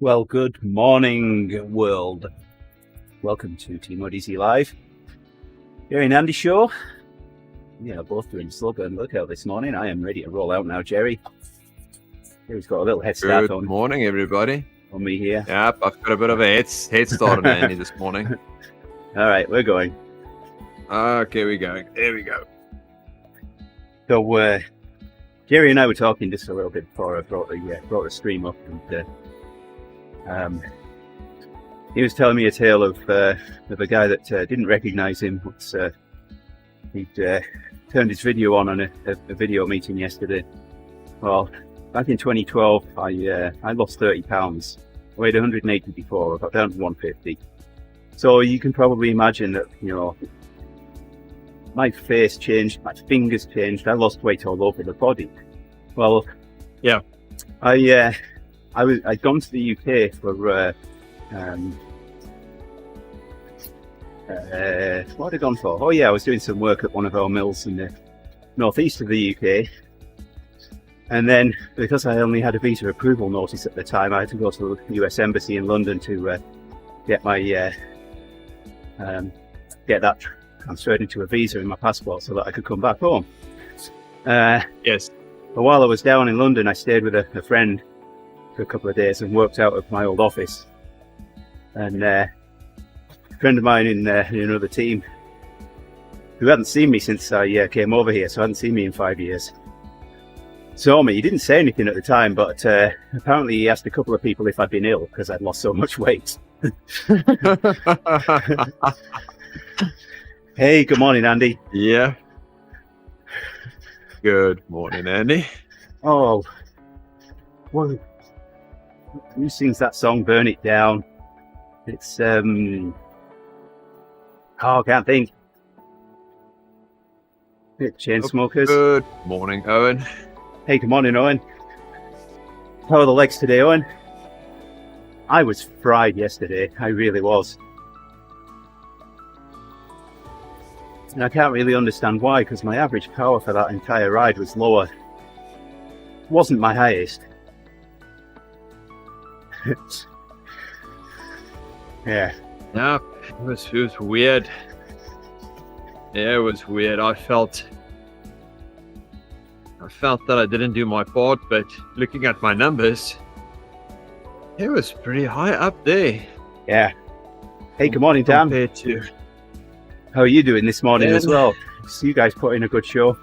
Well, good morning, world. Welcome to TeamODZ Live. Gerrie and Andy show. Yeah, both doing slow burn workout this morning. I am ready to roll out now, Gerrie. Gerrie's got a little head start Good morning, everybody. On me here. Yep, I've got a bit of a head start on Andy this morning. All right, we're going. Okay, we're going. There we go. So, Gerrie and I were talking just a little bit before I brought the stream up, and he was telling me a tale of a guy that didn't recognize him. He'd turned his video on a video meeting yesterday. Well, back in 2012, I lost 30 pounds. I weighed 180 before. I got down to 150. So you can probably imagine that, my face changed, my fingers changed. I lost weight all over the body. Well, yeah, I'd gone to the UK for what had I gone for? Oh yeah, I was doing some work at one of our mills in the northeast of the UK, and then because I only had a visa approval notice at the time, I had to go to the US Embassy in London to get my get that transferred into a visa in my passport so that I could come back home. Yes. But while I was down in London, I stayed with a friend for a couple of days and worked out of my old office. And a friend of mine in another team who hadn't seen me since I came over here, so hadn't seen me in 5 years, saw me. He didn't say anything at the time, but apparently he asked a couple of people if I'd been ill because I'd lost so much weight. Hey, good morning, Andy. Yeah. Good morning, Andy. Oh, well, who sings that song, Burn It Down? It's, I can't think. Chainsmokers. Good morning, Owen. Hey, good morning, Owen. How are the legs today, Owen? I was fried yesterday. I really was. And I can't really understand why, because my average power for that entire ride was lower. Wasn't my highest. Yeah. Yeah, it was weird. Yeah, it was weird. I felt that I didn't do my part, but looking at my numbers, it was pretty high up there. Yeah. Hey, good morning, Dan. Compared to... How are you doing this morning as well? So you guys put in a good show.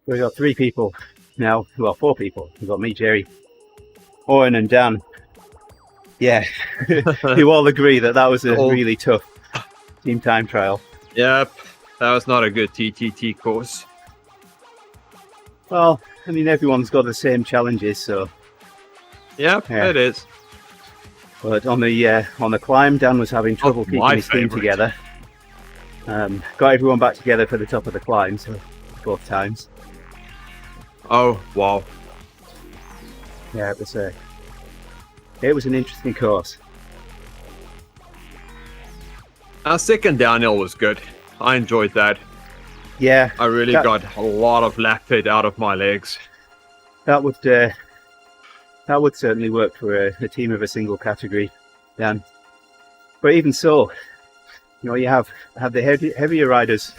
We've got 3 people now. Well, 4 people. We've got me, Gerrie, Owen and Dan. Yeah, you all agree that was a really tough team time trial. Yep, that was not a good TTT course. Well, I mean, everyone's got the same challenges, so... Yep, yeah. It is. But on the climb, Dan was having trouble keeping his team together. Got everyone back together for the top of the climb, so both times. Oh wow! Yeah, it was an interesting course. Our second downhill was good. I enjoyed that. Yeah, I really got a lot of lactate out of my legs. That would certainly work for a team of a single category, Dan. But even so, you have the heavier riders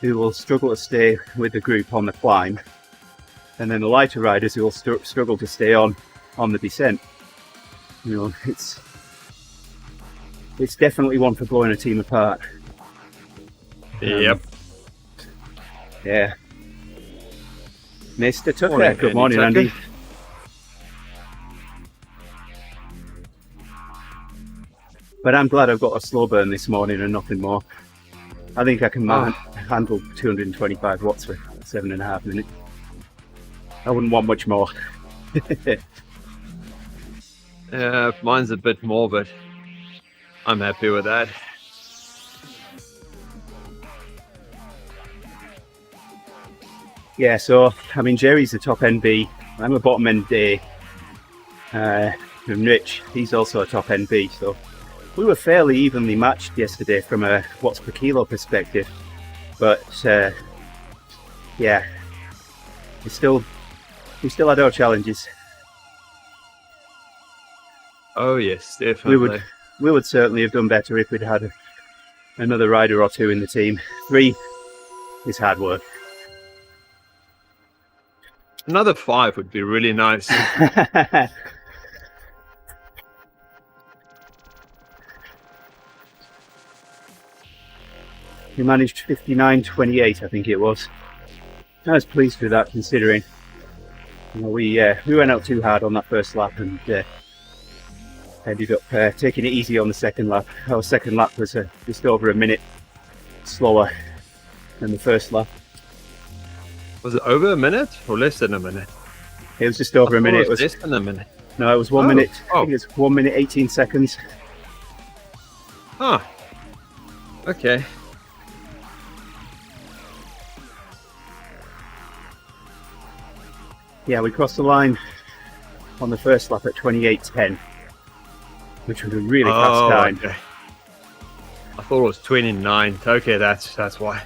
who will struggle to stay with the group on the climb, and then the lighter riders who will struggle to stay on the descent. It's definitely one for blowing a team apart. Yep. Yeah. Mr. Tucker, good morning, Andy. But I'm glad I've got a slow burn this morning and nothing more. I think I can handle 225 watts for 7.5 minutes. I wouldn't want much more. Mine's a bit more, but I'm happy with that. Yeah, so, I mean, Gerrie's the top NB. I'm a bottom end A. And Rich, he's also a top NB, so we were fairly evenly matched yesterday from a watts per kilo perspective, but yeah, we still had our challenges. Oh yes, definitely. We would certainly have done better if we'd had another rider or two in the team. 3 is hard work. Another 5 would be really nice. We managed 59.28, I think it was. I was pleased with that, considering we went out too hard on that first lap and ended up taking it easy on the second lap. Our second lap was just over a minute slower than the first lap. Was it over a minute or less than a minute? It was just over a minute. It was less than a minute. No, it was 1 minute. I think it's 1 minute 18 seconds. Huh. Okay. Yeah, we crossed the line on the first lap at 28.10, which was a really fast time. Okay. I thought it was 29. Okay, that's why.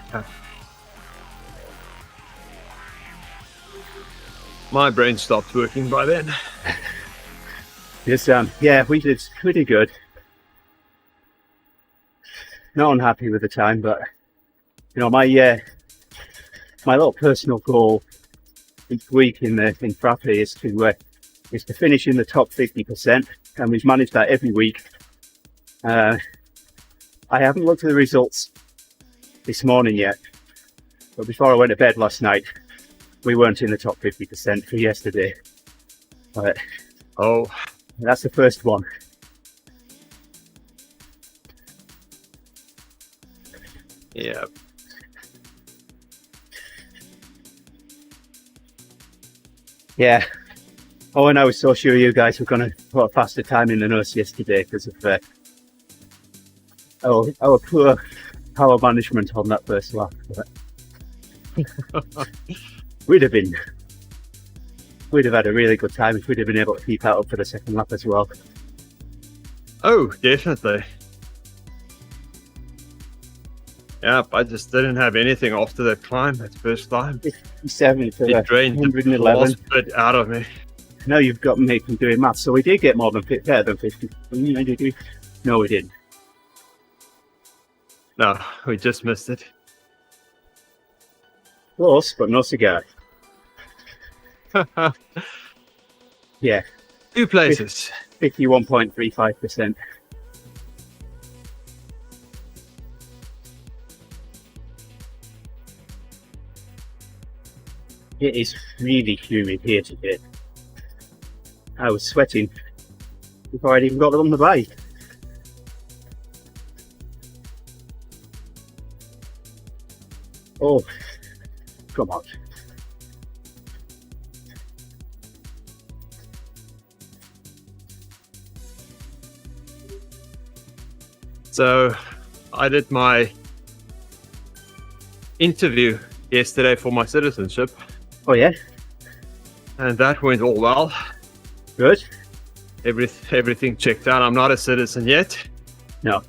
My brain stopped working by then. Yes, yeah, we did good. Not unhappy with the time, but my little personal goal each week in Frappe is to finish in the top 50%, and we've managed that every week. I haven't looked at the results this morning yet, but before I went to bed last night, we weren't in the top 50% for yesterday. But that's the first one. Yeah. Yeah. Oh, and I was so sure you guys were going to put a faster time in than us yesterday because of our poor power management on that first lap. We'd have had a really good time if we'd have been able to keep that up for the second lap as well. Oh, definitely. Yeah, I just didn't have anything after that climb, that first climb. 57 to It drained 111. the last bit out of me. Now you've got me from doing maths, so we did get better than 50. Did we? No, we didn't. No, we just missed it. Close, but no cigar. Yeah. 2 places. 51.35%. It is really humid here today. I was sweating before I'd even got on the bike. Oh, come on. So I did my interview yesterday for my citizenship. Oh yeah? And that went all well. Good. Everything checked out. I'm not a citizen yet. No.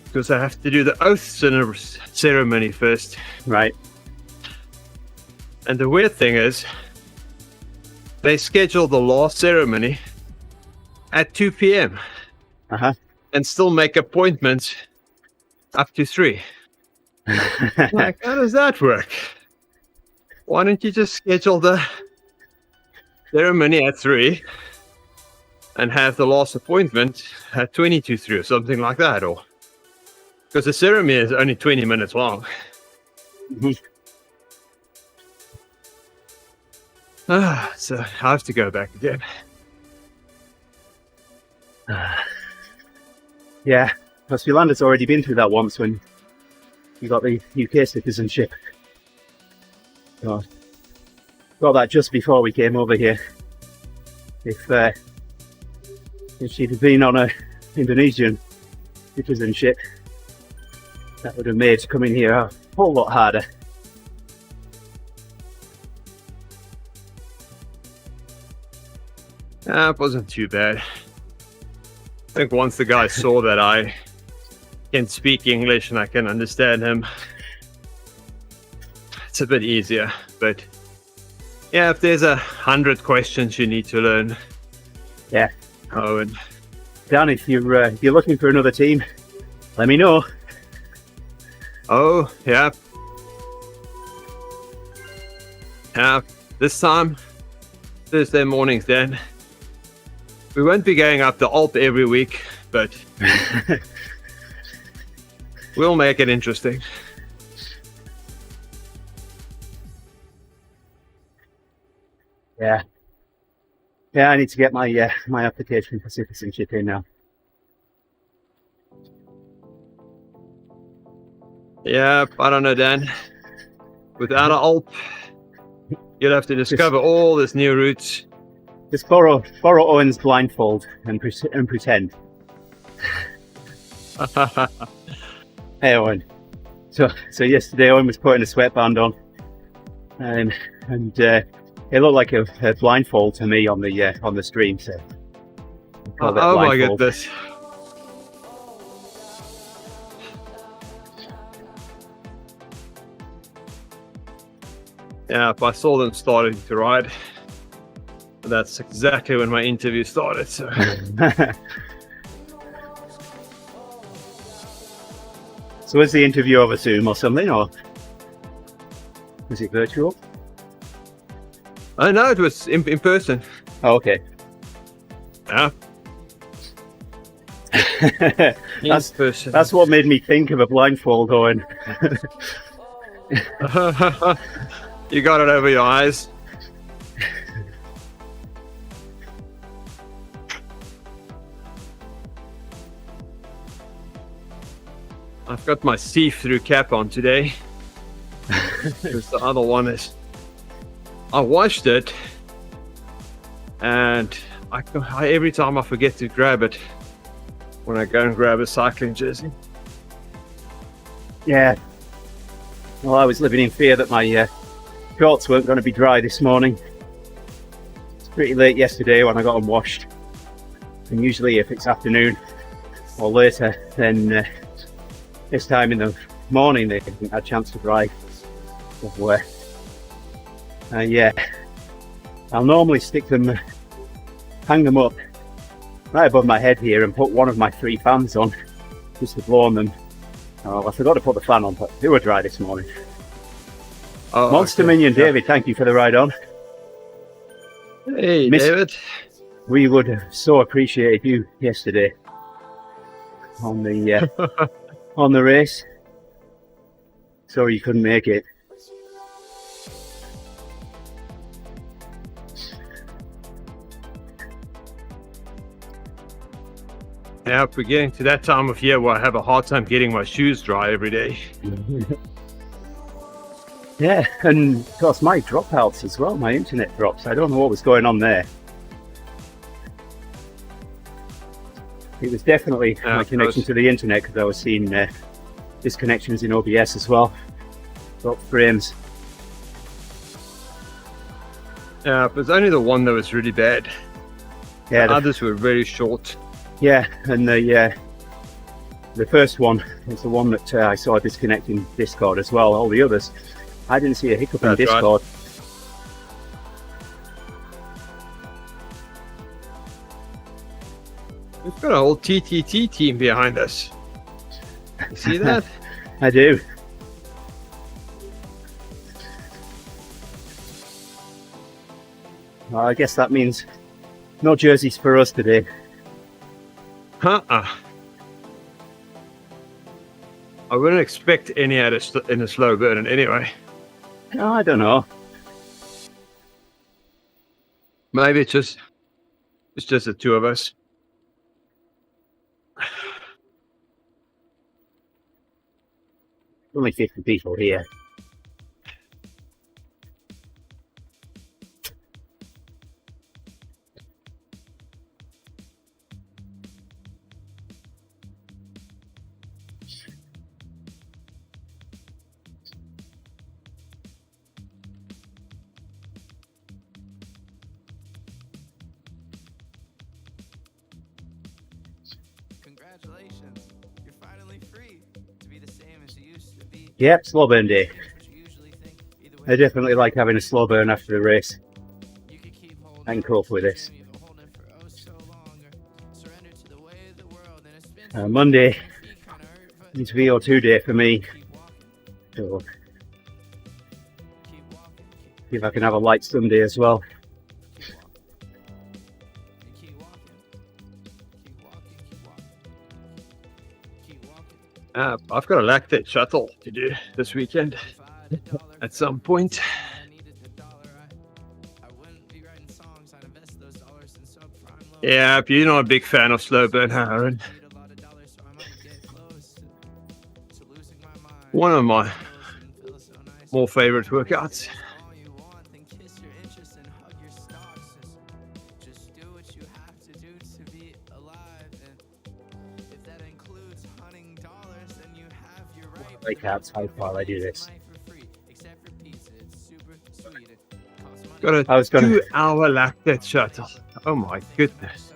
Because I have to do the oath ceremony first. Right. And the weird thing is, they schedule the last ceremony at 2 p.m. Uh-huh. and still make appointments up to 3. Like, how does that work? Why don't you just schedule the ceremony at 3 and have the last appointment at 3 or something like that? Or because the ceremony is only 20 minutes long. Mm-hmm. So I have to go back again. Yeah, because Yolanda's already been through that once when you got the UK citizenship. So, got that just before we came over here. If she'd have been on a Indonesian citizenship, that would have made coming here a whole lot harder. It wasn't too bad. I think once the guy saw that I can speak English and I can understand him, it's a bit easier. But yeah, if there's 100 questions you need to learn, Yeah. Owen. Dan, if you're looking for another team, let me know. Oh, yeah. Yeah, this time, Thursday mornings then. We won't be going up the Alp every week, but we'll make it interesting. Yeah. Yeah, I need to get my my application for citizenship in now. Yeah, I don't know, Dan. Without an Alp, you'll have to discover all these new routes. Just borrow Owen's blindfold and pretend. Hey Owen. So yesterday Owen was putting a sweatband on, and it looked like a blindfold to me on the stream. So Oh my goodness. Yeah, if I saw them starting to ride, that's exactly when my interview started. So So was the interview over Zoom or something, or was it virtual? I know it was in person. Oh, okay. Yeah. person. That's what made me think of a blindfold, Owen. You got it over your eyes. I've got my see-through cap on today. Because the other one is... I watched it, and I every time I forget to grab it when I go and grab a cycling jersey. Yeah. Well, I was living in fear that my shorts weren't going to be dry this morning. It's pretty late yesterday when I got them washed. And usually if it's afternoon or later, then this time in the morning they haven't had a chance to dry. So, yeah, I'll normally stick them, hang them up right above my head here and put one of my 3 fans on just to blow on them. Oh, I forgot to put the fan on, but they were dry this morning. Oh, Monster okay. Minion David, thank you for the ride on. Hey, David. We would have so appreciated you yesterday on the on the race. Sorry you couldn't make it. Yeah, we're getting to that time of year where I have a hard time getting my shoes dry every day. Yeah, and of course my dropouts as well, my internet drops. I don't know what was going on there. It was definitely my connection to the internet, because I was seeing disconnections in OBS as well. Dropped frames. Yeah, it was only the one that was really bad. Yeah, the others were very short. Yeah, and the first one was the one that I saw disconnecting Discord as well. All the others, I didn't see a hiccup in Discord. Right. We've got a whole TTT team behind us. You see that? I do. Well, I guess that means no jerseys for us today. I wouldn't expect any in a slow burn anyway. Oh, I don't know. Maybe it's just the 2 of us. Only 50 people here. Congratulations, you're finally free to be the same as you used to be. Yep, slow burn day. What you usually think. Either way, I definitely like having a slow burn after the race. I can cope with this. Monday is VO2 day for me. So see if I can have a light Sunday as well. I've got a lactate shuttle to do this weekend at some point. Yeah, but you're not a big fan of slow burn, Aaron. One of my more favorite workouts. Breakouts, how far I do this. Got a 2-hour lactate shuttle. Oh my goodness.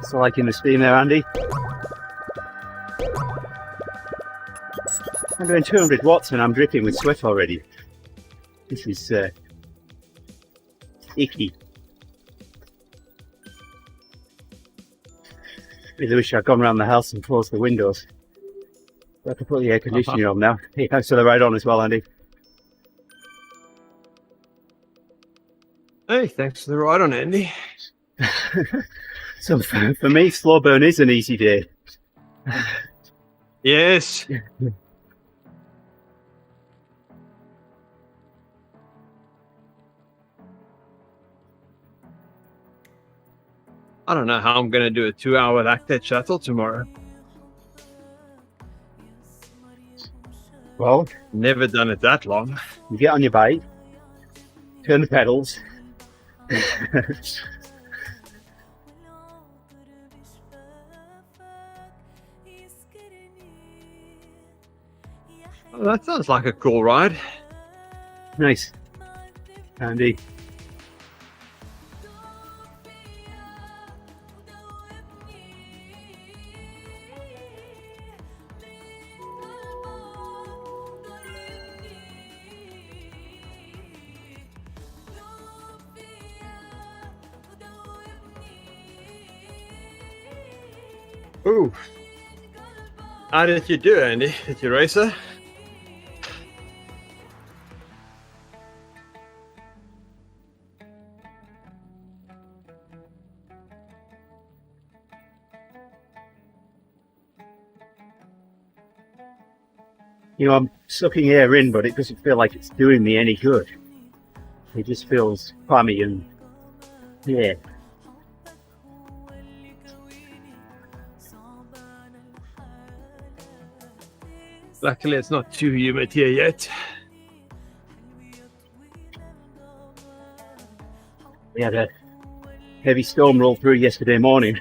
So liking the steam there, Andy. I'm doing 200 watts and I'm dripping with sweat already. This is icky. Really wish I'd gone around the house and closed the windows. I can put the air conditioning on now. Hey, thanks for the ride on as well, Andy. Hey, thanks for the ride on, Andy. So for me, slow burn is an easy day. Yes. I don't know how I'm going to do a 2-hour lactate shuttle tomorrow. Well, never done it that long. You get on your bike, turn the pedals. Oh, that sounds like a cool ride. Nice. Andy. Ooh. How did you do, Andy? Did you race her? You know, I'm sucking air in, but it doesn't feel like it's doing me any good. It just feels clammy and yeah. Luckily, it's not too humid here yet. We had a heavy storm roll through yesterday morning.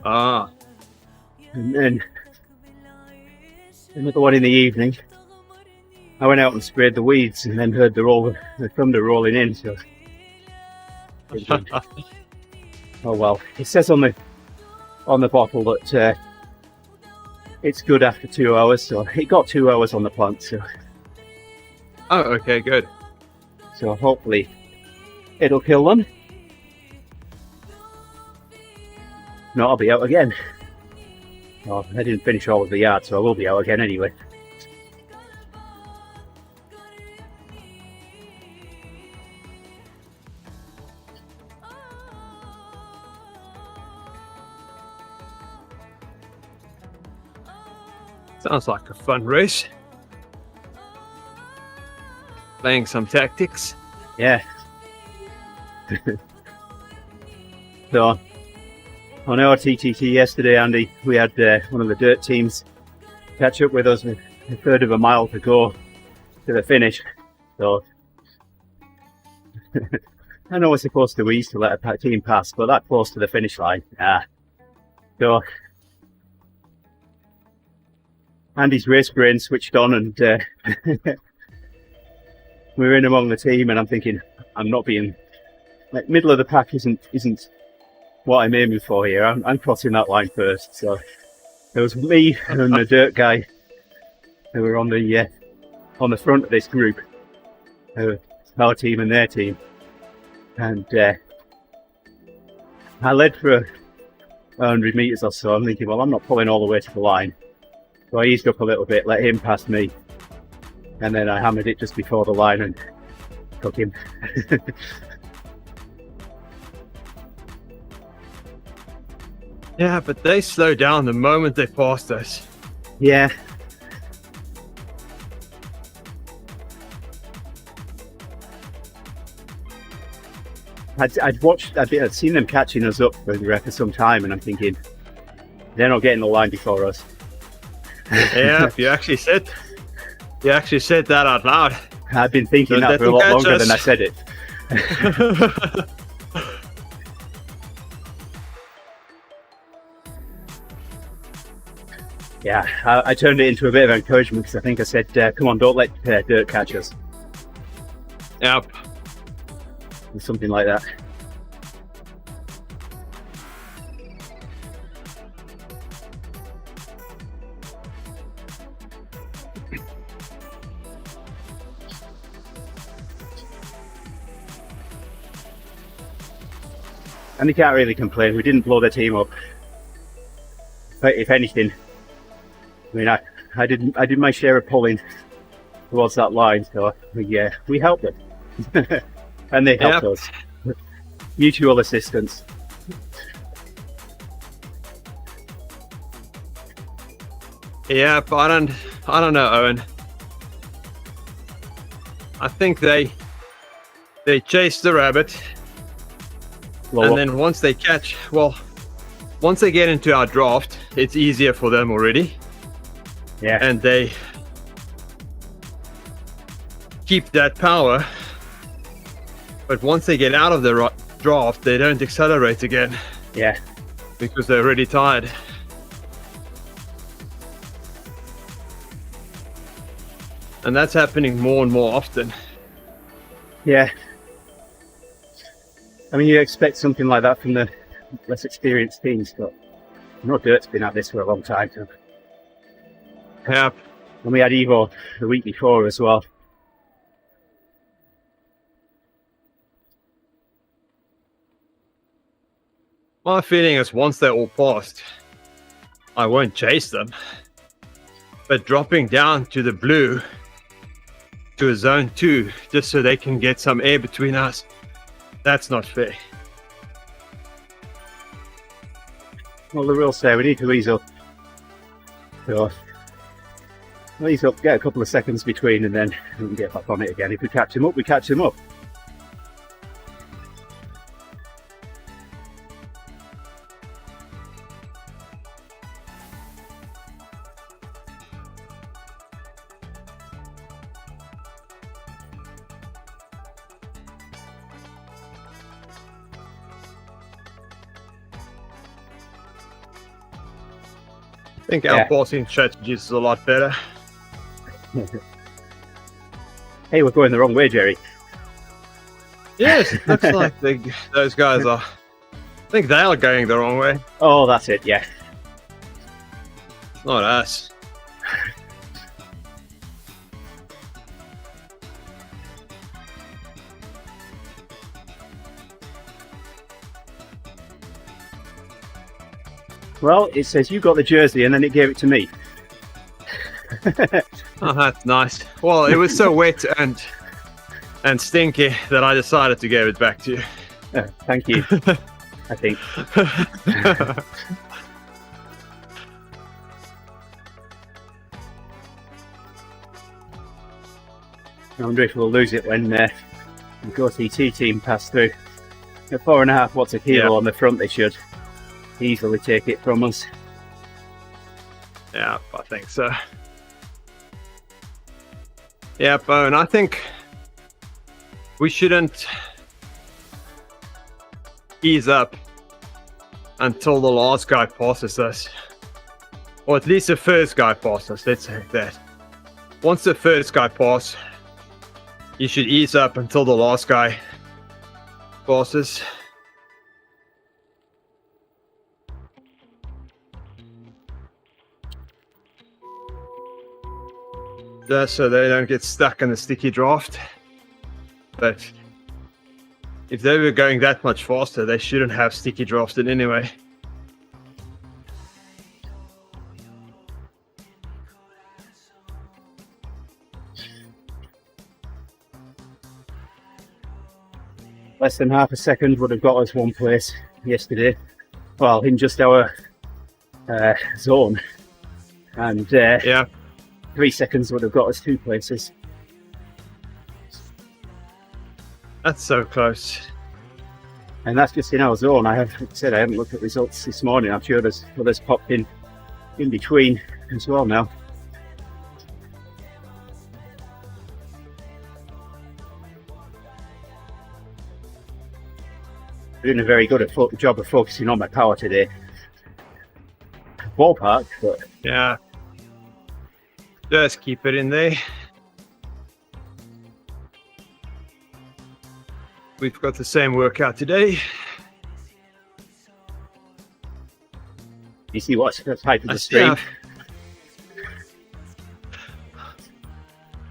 Ah. And then another one in the evening. I went out and sprayed the weeds and then heard the thunder rolling in. So, oh well. It says on the bottle that it's good after 2 hours. So it got 2 hours on the plant. So. Oh, okay, good. So hopefully it'll kill them. No, I'll be out again. Oh, I didn't finish all of the yard, so I will be out again anyway. Sounds like a fun race. Playing some tactics. Yeah. So, on our TTT yesterday, Andy, we had one of the dirt teams catch up with us with a third of a mile to go to the finish. So, I know we're supposed to ease to let a team pass, but that close to the finish line, so Andy's race brain switched on, and we were in among the team, and I'm thinking, I'm not being like middle of the pack isn't what I'm aiming for here. I'm crossing that line first. So there was me and the dirt guy who were on the front of this group, our team and their team, and I led for 100 meters or so. I'm thinking, well, I'm not pulling all the way to the line, so I eased up a little bit, let him pass me, and then I hammered it just before the line and took him. Yeah, but they slowed down the moment they passed us. Yeah. I'd seen them catching us up for some time, and I'm thinking, they're not getting the line before us. Yeah, you actually said that out loud. I've been thinking that for a lot longer than I said it. Yeah, I turned it into a bit of encouragement, because I think I said, come on, don't let dirt catch us. Yep. Or something like that. And you can't really complain. We didn't blow the team up. But if anything, I mean, I did my share of pulling towards that line, so we helped them. And they helped us. Mutual assistance. Yeah, but I don't know, Owen. I think they chase the rabbit, and then once they get into our draft, it's easier for them already. Yeah. And they keep that power. But once they get out of the draft, they don't accelerate again. Yeah. Because they're already tired. And that's happening more and more often. Yeah. I mean, you expect something like that from the less experienced teams, but Dirt's been at this for a long time. So. Yeah. And we had Evo the week before as well. My feeling is once they're all passed, I won't chase them. But dropping down to the blue, to a zone 2, just so they can get some air between us, that's not fair. Well, the rules say we need to ease up. So, ease up, get a couple of seconds between, and then we can get back on it again. If we catch him up, we catch him up. I think our passing strategy is a lot better. Hey, we're going the wrong way, Gerrie. Yes, looks like those guys are. I think they are going the wrong way. Oh, that's it, yeah. Not us. Well, it says you got the jersey and then it gave it to me. Oh, that's nice. Well, it was so wet and stinky that I decided to give it back to you. Thank you, I think. I wonder if we'll lose it when the GoTT team pass through. At 4.5 watts a kilo on the front, they should easily take it from us. Yeah, I think so. Yeah, Bone, I think we shouldn't ease up until the last guy passes us. Or at least the first guy passes, let's say that. Once the first guy passes, you should ease up until the last guy passes. Just so they don't get stuck in the sticky draft. But if they were going that much faster, they shouldn't have sticky drafted anyway. Less than half a second would have got us one place yesterday. Well, in just our zone. And Yeah. 3 seconds would have got us 2 places. That's so close. And that's just in our zone. I haven't looked at results this morning. I'm sure there's others popped in between as well now. Doing a very good job of focusing on my power today. Ballpark, but Yeah. Just keep it in there. We've got the same workout today. you see what's the type of the stream?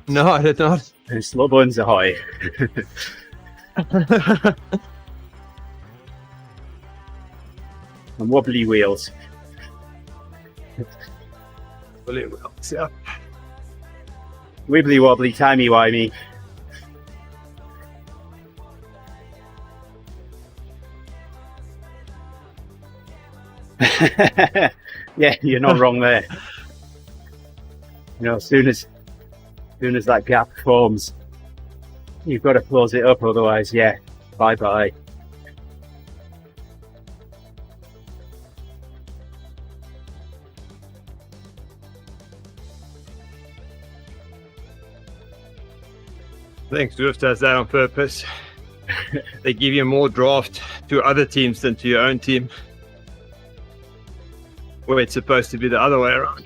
No, I did not. And slow bones Ahoy. And wobbly wheels. Brilliant. Yeah. Wibbly wobbly, timey wimey. Yeah, you're not wrong there. You know, as soon as that gap forms, you've got to close it up, otherwise, yeah, bye bye. I think Zwift does that on purpose. They give you more draft to other teams than to your own team, where it's supposed to be the other way around.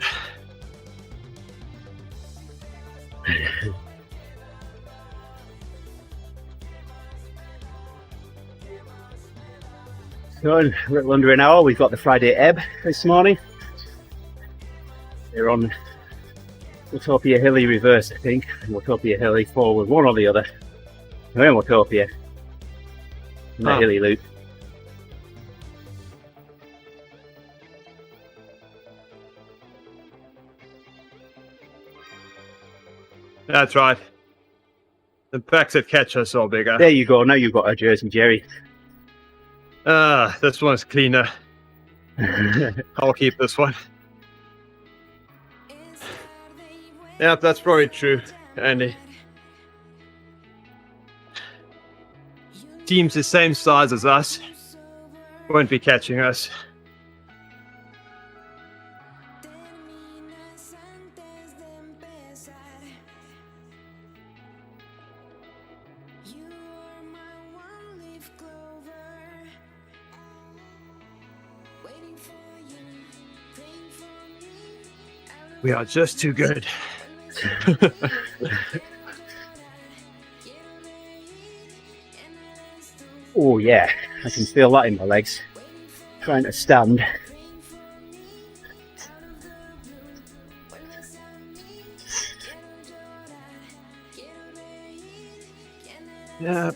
So, a little under an hour, we've got the Friday ebb this morning. They're on Watopia Hilly reverse, I think, and Watopia Hilly forward, one or the other. We're in Watopia, in the hilly loop. That's right. The packs that catch us are bigger. There you go, now you've got a jersey, Gerrie. This one's cleaner. I'll keep this one. Yeah, that's probably true, Andy. Teams the same size as us won't be catching us. We are just too good. Oh yeah, I can feel that in my legs. Trying to stand. Yeah.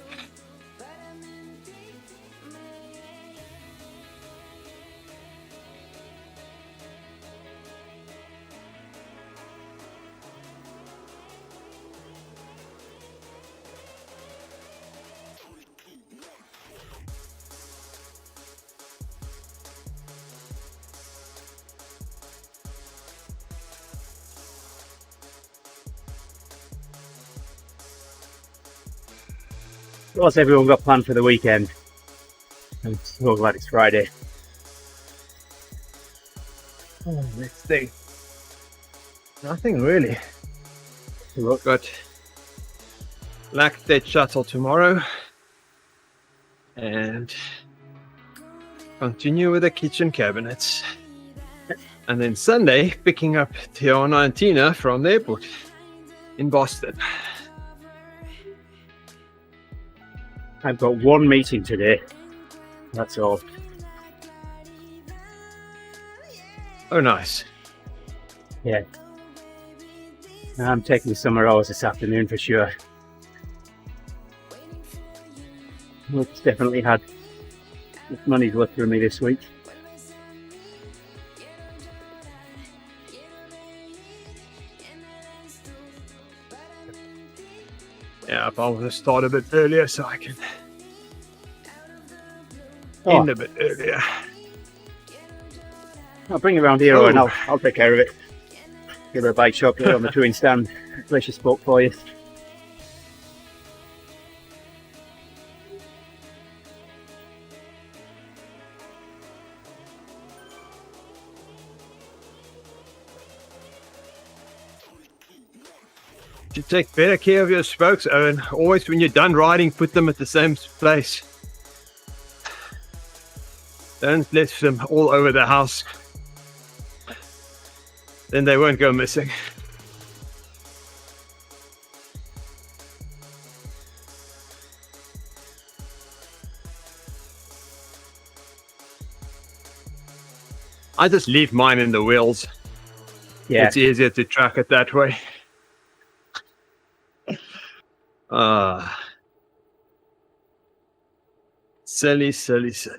What's everyone got planned for the weekend? I'm so glad it's Friday. Oh, let's see. Nothing really. We've got lactate shuttle tomorrow, and continue with the kitchen cabinets. And then Sunday, picking up Tiana and Tina from the airport in Boston. I've got one meeting today. That's all. Oh, nice. Yeah. I'm taking summer hours this afternoon for sure. It's definitely had money's worth for me this week. Yeah, I'll just start a bit earlier so I can Oh. end a bit earlier. I'll bring it around here and Oh. I'll take care of it. Give her a bike shop here on the towing stand. Place your spoke for you. You take better care of your spokes, Owen. Always when you're done riding, put them at the same place. Don't let them all over the house. Then they won't go missing. I just leave mine in the wheels. Yeah. It's easier to track it that way. Silly, silly, silly.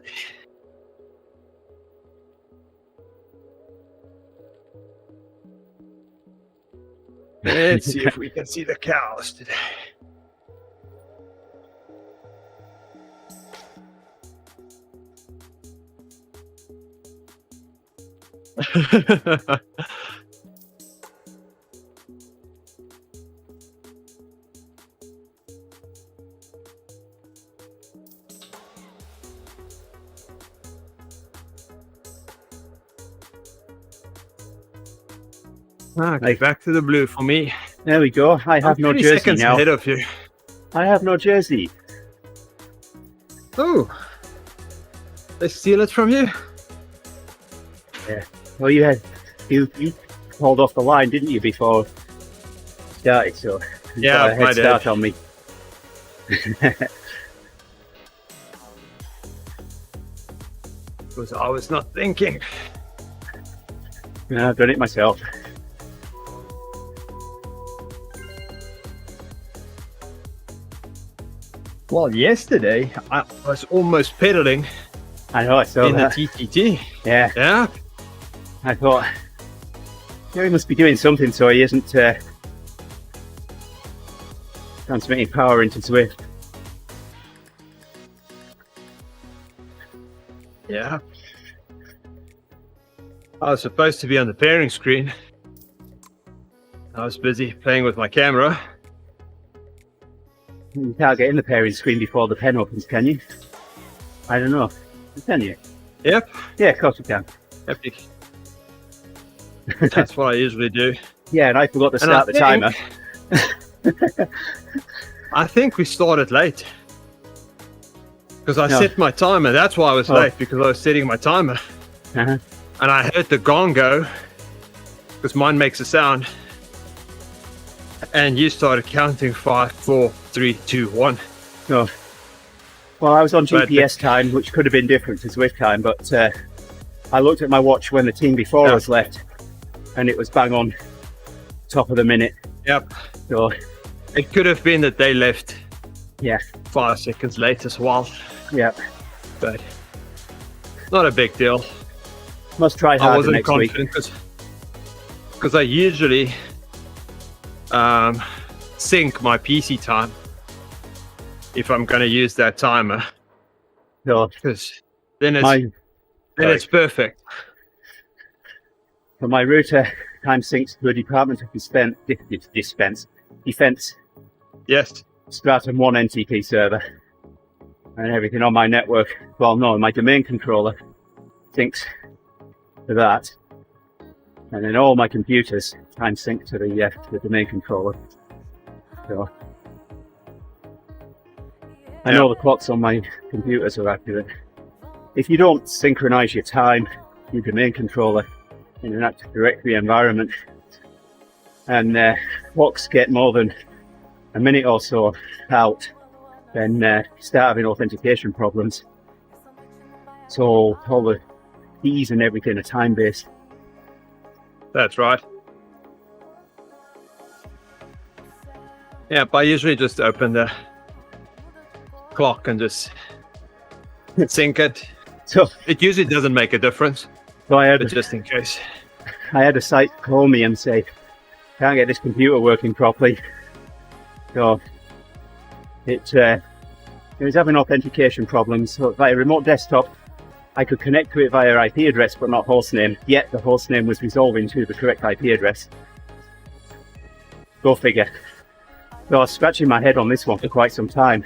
Let's see if we can see the cows today. Okay, back to the blue for me. There we go. I have I'm no 30 jersey seconds now. ahead of you. I have no jersey. Oh, they steal it from you? Well, you called off the line, didn't you, before it started? So you Yeah, got a I head did. start on me. Because I was not thinking. Yeah, I've done it myself. Well, yesterday I was almost pedaling I know, I saw in the that. TTT. Yeah, Yeah, I thought, yeah, he must be doing something so he isn't transmitting power into Swift. yeah. I was supposed to be on the pairing screen. I was busy playing with my camera. You can't get in the pairing screen before the pen opens, can you? I don't know. Can you? Yep. Yeah, of course you can. Epic. That's what I usually do. Yeah, and I forgot to And I start the timer. I think we started late. Because I No. set my timer. That's why I was Oh. late, because I was setting my timer. Uh-huh. And I heard the gong go, because mine makes a sound. And you started counting 5, 4, 3, 2, 1. No. Well, I was on But GPS time, which could have been different to Swift time, but I looked at my watch when the team before us left, and it was bang on top of the minute. Yep. So, It could have been that they left yeah, 5 seconds late as well. yeah. But not a big deal. Must try I harder wasn't next week. confident because I usually sync my PC time if I'm going to use that timer, So, because then it's my it's perfect. my router time syncs to a Department of Defense Yes. Stratum 1 NTP server, and everything on my network. Well, no, my domain controller syncs to that, and then all my computers time sync to the domain controller. So I know the clocks on my computers are accurate. If you don't synchronize your time, your domain controller, in an Active Directory environment, and clocks get more than a minute or so out, then start having authentication problems. So all the keys and everything are time-based. That's right. Yeah, but I usually just open the clock and just sync it. So It usually doesn't make a difference, I but just in case. had a site call me and say, can't get this computer working properly. So it was having authentication problems. So via remote desktop, I could connect to it via IP address, but not hostname. Yet the hostname was resolving to the correct IP address. Go figure. So I was scratching my head on this one for quite some time.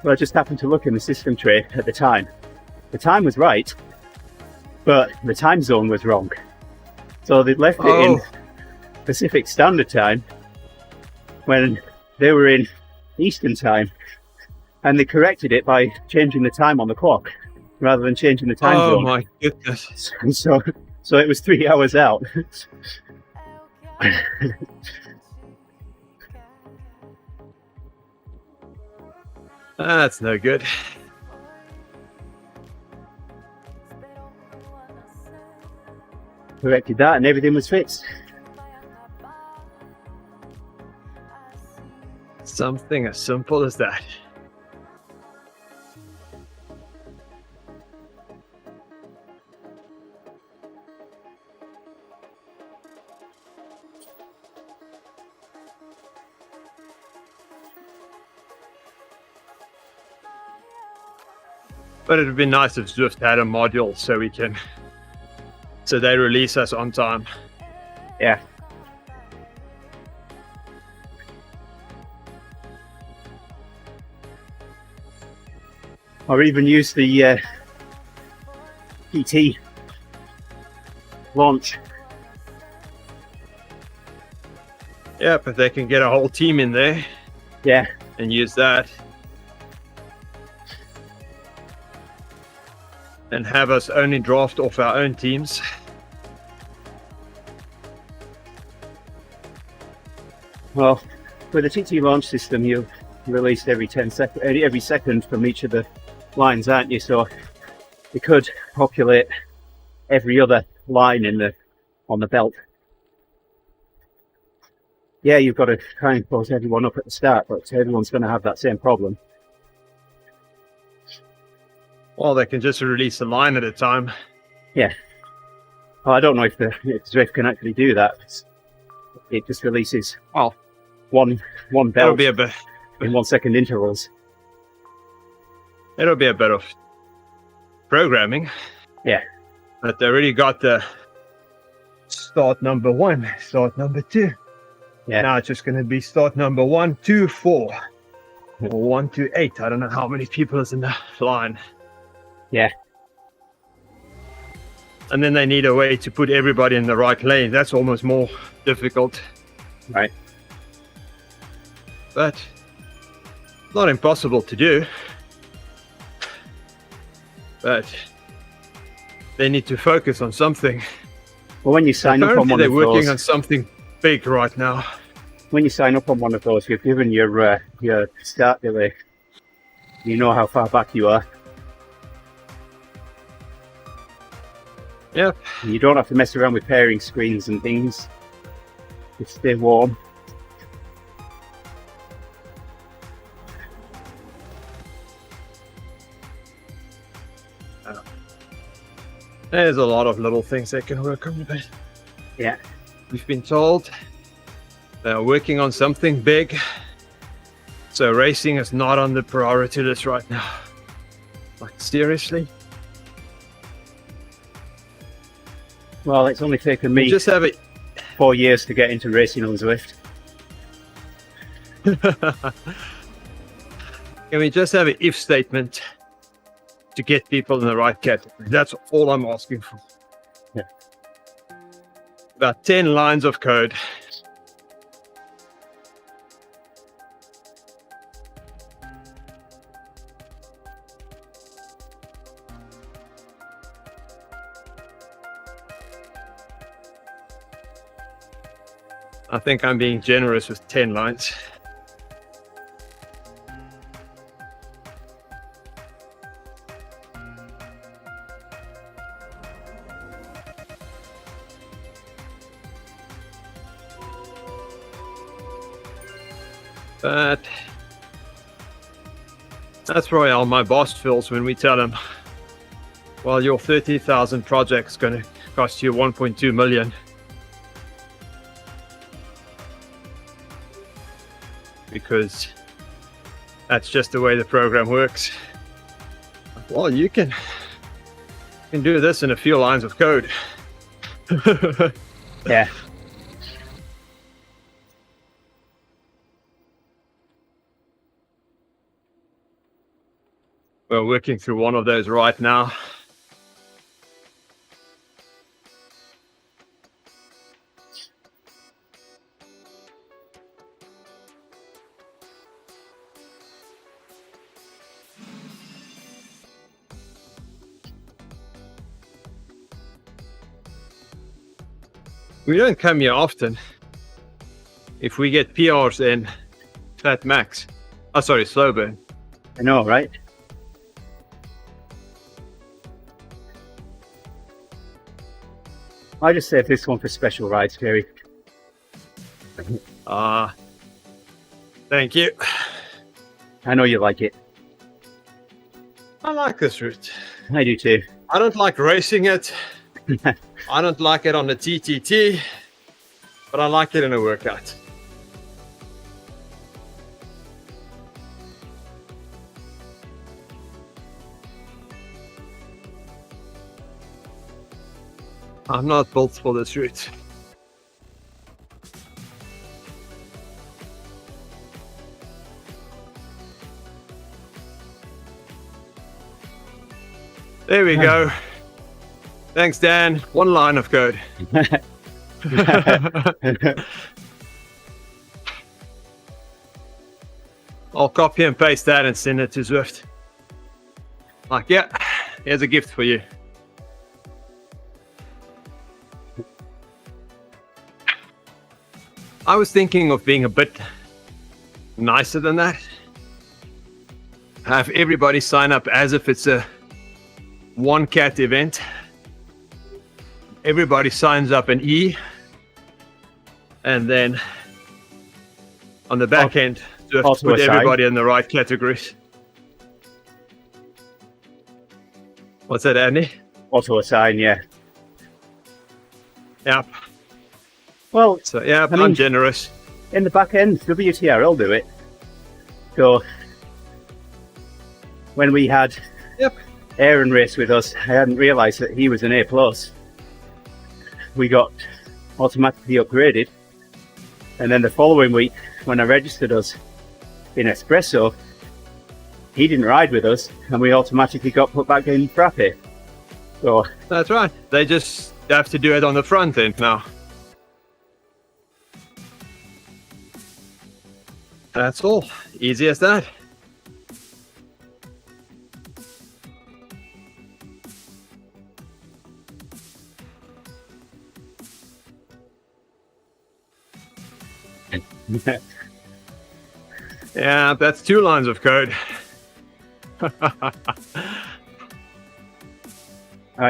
But I just happened to look in the system tray at the time. The time was right, but the time zone was wrong. So they'd left it in Pacific Standard Time when they were in Eastern Time, and they corrected it by changing the time on the clock rather than changing the time zone. Oh my goodness. So it was 3 hours out. That's no good. Corrected that and everything was fixed. Something as simple as that. But it'd be nice if Zwift had a module so they release us on time. Yeah. Or even use the PT launch. Yeah, but they can get a whole team in there Yeah. and use that. And have us only draft off our own teams. Well, with the TT launch system, you release every second from each of the lines, aren't you? So you could populate every other line on the belt. Yeah, you've got to try and close everyone up at the start, but everyone's going to have that same problem. Well, they can just release a line at a time. Yeah. Well, I don't know if Zwift can actually do that. It just releases one It'll belt be a bit. in 1 second intervals. It'll be a bit of programming. Yeah. But they already got the start number 1, start number 2. Yeah. Now it's just going to be start number 1, 2, 4, or 1 to 8. I don't know how many people is in the line. Yeah. And then they need a way to put everybody in the right lane. That's almost more difficult. Right. But not impossible to do. But they need to focus on something. Well, when you sign up on one they're of working those, on something big right now. when you sign up on one of those, you're given your start delay. You know how far back you are. Yep. You don't have to mess around with pairing screens and things. Just stay warm. There's a lot of little things they can work on. But Yeah. we've been told they're working on something big. So racing is not on the priority list right now. Like, seriously? Well, it's only taken me Just have it. 4 years to get into racing on Zwift. Can we just have an if statement to get people in the right category? That's all I'm asking for. Yeah. About 10 lines of code. I think I'm being generous with 10 lines. But that's probably how my boss feels when we tell him, well, your 30,000 project's going to cost you 1.2 million. Because that's just the way the program works. Well, you can do this in a few lines of code. Yeah. We're working through one of those right now. We don't come here often. If we get PRs in flat max, slow burn. I know, right? I just saved this one for special rides, Gerrie. Thank you. I know you like it. I like this route. I do too. I don't like racing it. I don't like it on the TTT, but I like it in a workout. I'm not built for this route. There we go. Thanks, Dan. One line of code. I'll copy and paste that and send it to Zwift. Like, yeah, here's a gift for you. I was thinking of being a bit nicer than that. Have everybody sign up as if it's a one cat event. Everybody signs up an E, and then on the back end, just put everybody in the right categories. What's that, Andy? Also a sign, yeah. Yep. Well, So yeah, I mean, I'm generous. in the back end, WTRL do it. So when we had Aaron race with us, I hadn't realised that he was an A+. We got automatically upgraded, and then the following week when I registered us in Espresso, he didn't ride with us and we automatically got put back in Frappe. So That's right. They just have to do it on the front end now. That's all. Easy as that. Yeah, that's 2 lines of code. alright,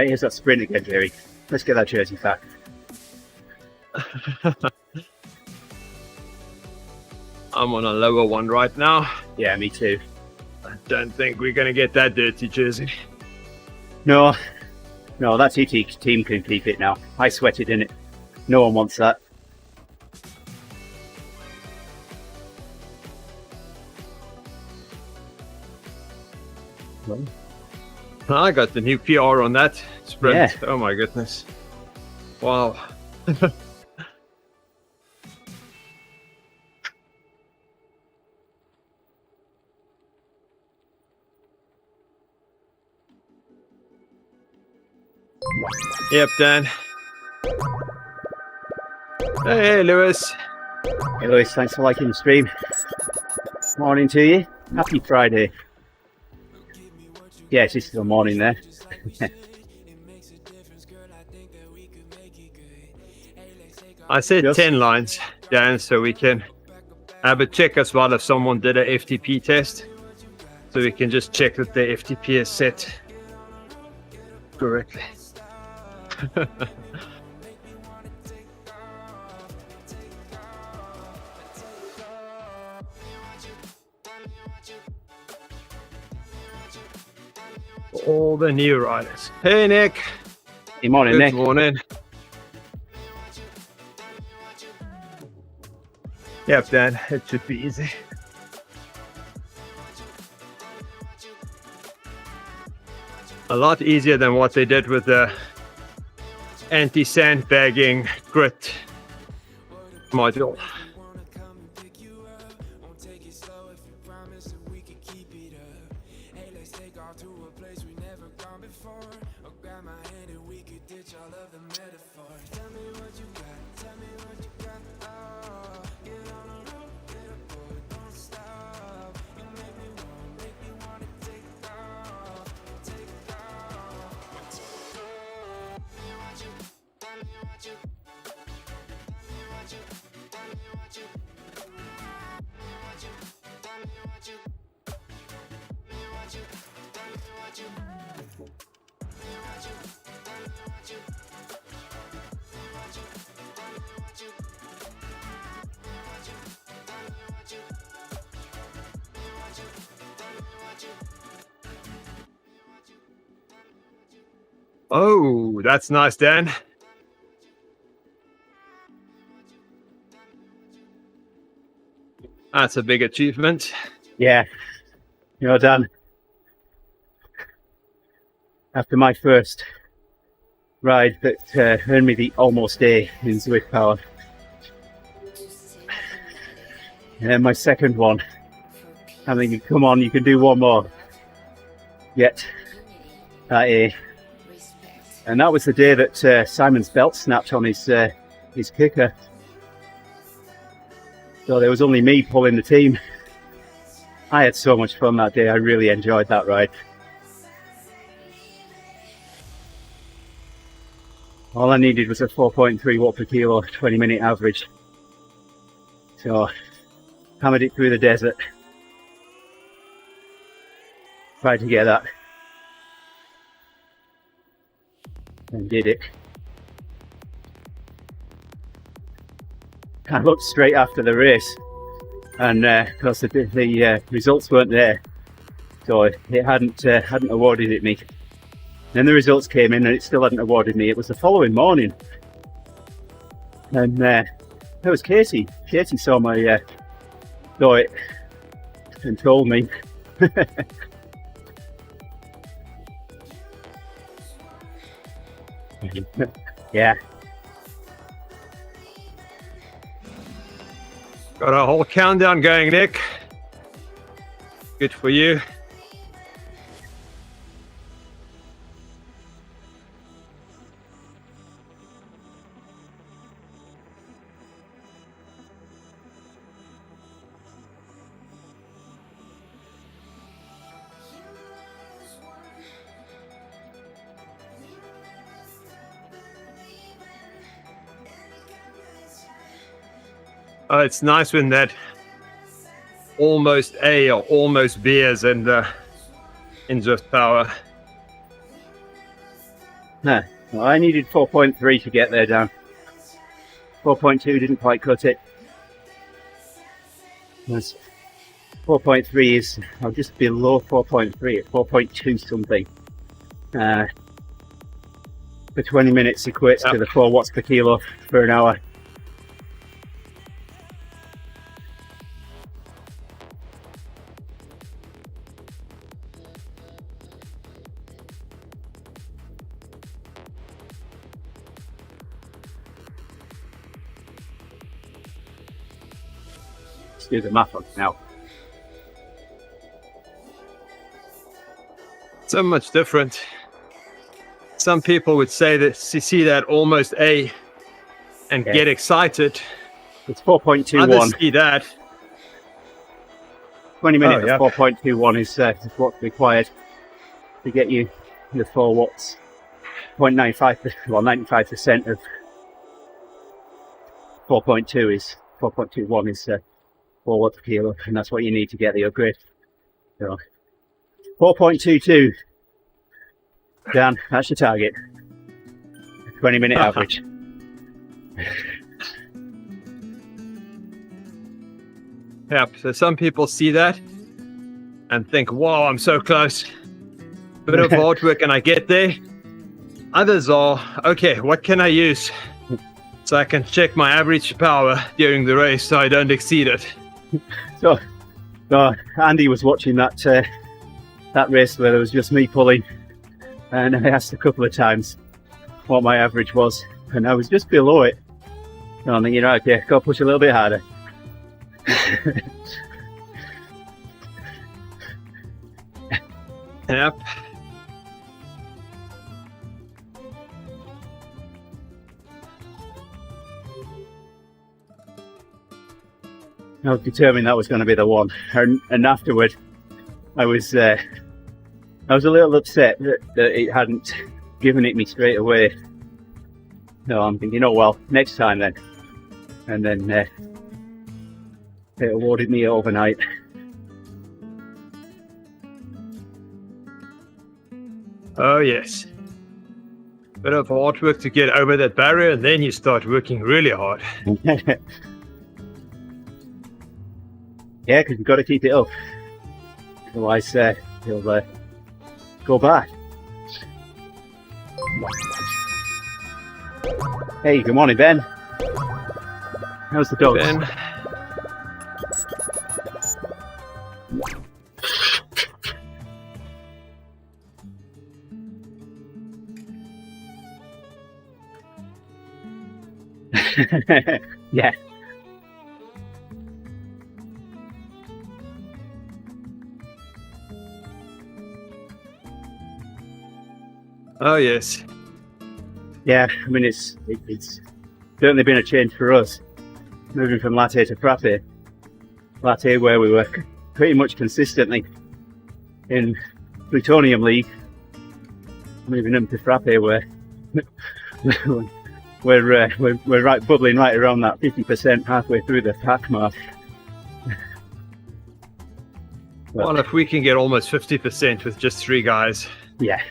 here's that sprint again, Gerrie. Let's get that jersey back. I'm on a lower one right now. Yeah, me too. I don't think we're going to get that dirty jersey. No, that TT team can keep it now. I sweated in it. No one wants that. I got the new PR on that sprint. Yeah. Oh my goodness. Wow. Yep, Dan. Hey, Lewis. Hey Lewis, thanks for liking the stream. Morning to you. Happy Friday. Yeah, it's just still morning there. I said Yes. 10 lines. Dan, so we can have a check as well if someone did a FTP test. So we can just check that the FTP is set correctly. All the new riders. Hey, Nick. Good morning, Good Nick. morning. Yep, Dan, it should be easy. A lot easier than what they did with the anti-sandbagging grit module. Oh, that's nice, Dan. That's a big achievement. Yeah, Dan, after my first ride that earned me the almost A in Zwift Power, and my second one, I'm thinking, come on, you can do one more. Yet, that A. And that was the day that Simon's belt snapped on his kicker. So there was only me pulling the team. I had so much fun that day. I really enjoyed that ride. All I needed was a 4.3 watt per kilo, 20-minute average. So, hammered it through the desert. Tried to get that. And did it. I looked straight after the race, and of course the results weren't there, so it hadn't awarded it me. Then the results came in, and it still hadn't awarded me. It was the following morning, and that was Katie. Katie saw my saw it and told me. Yeah. Got a whole countdown going, Nick. Good for you. It's nice when that almost A or almost B is in Zwift Power. No, well, I needed 4.3 to get there, Dan. 4.2 didn't quite cut it. 4.3 is, I'm just below 4.3 at 4.2 something. For 20 minutes equates to the 4 watts per kilo for an hour. Do the math on now. So much different. Some people would say that see that almost A and get excited. It's 4.21. Others see that. 20 minutes of 4.21 is what's required to get you the 4 watts. 0.95, well, 95% of 4.2 is 4.21 is 4 watts per kilo, and that's what you need to get the upgrade. So 4.22. Dan, that's your target. 20-minute average. Yep. So some people see that and think, "Wow, I'm so close. Bit of hard work and I get there." Others are, okay, what can I use so I can check my average power during the race so I don't exceed it? So Andy was watching that race where it was just me pulling, and I asked a couple of times what my average was, and I was just below it. So I'm thinking, right, okay, go push a little bit harder. Yep. I was determined that was going to be the one, and afterward, I was a little upset that it hadn't given it me straight away. So I'm thinking, oh well, next time then, and then it awarded me overnight. Oh yes. Bit of hard work to get over that barrier, and then you start working really hard. Yeah, because you've got to keep it up. Otherwise, you'll go back. Hey, good morning, Ben. How's the dogs? Ben. Yeah. Oh yes. Yeah, I mean it's certainly been a change for us, moving from latte to frappe. Latte, where we were pretty much consistently in plutonium league, moving them to frappe, where we're right bubbling right around that 50% halfway through the pack mark. Well, if we can get almost 50% with just 3 guys, Yeah.